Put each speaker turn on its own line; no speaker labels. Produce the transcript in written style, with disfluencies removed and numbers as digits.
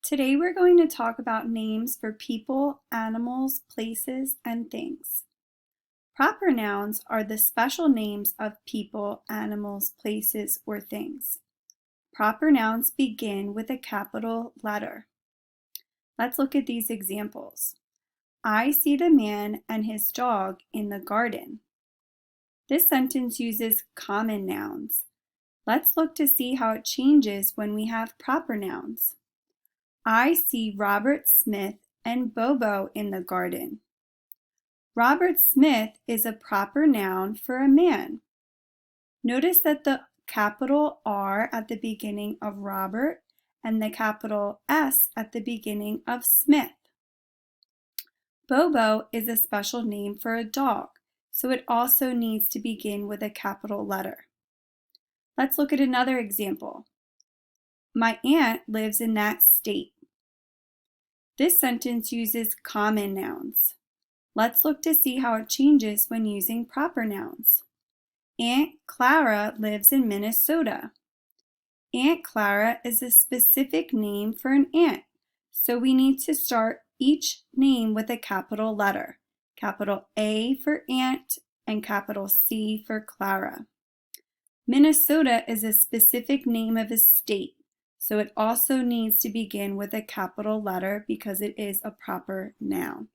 Today we're going to talk about names for people, animals, places, and things. Proper nouns are the special names of people, animals, places, or things. Proper nouns begin with a capital letter. Let's look at these examples. I see the man and his dog in the garden. This sentence uses common nouns. Let's look to see how it changes when we have proper nouns. I see Robert Smith and Bobo in the garden. Robert Smith is a proper noun for a man. Notice that the capital R at the beginning of Robert and the capital S at the beginning of Smith. Bobo is a special name for a dog, so it also needs to begin with a capital letter. Let's look at another example. My aunt lives in that state. This sentence uses common nouns. Let's look to see how it changes when using proper nouns. Aunt Clara lives in Minnesota. Aunt Clara is a specific name for an aunt, so we need to start each name with a capital letter. Capital A for aunt and capital C for Clara. Minnesota is a specific name of a state, so it also needs to begin with a capital letter because it is a proper noun.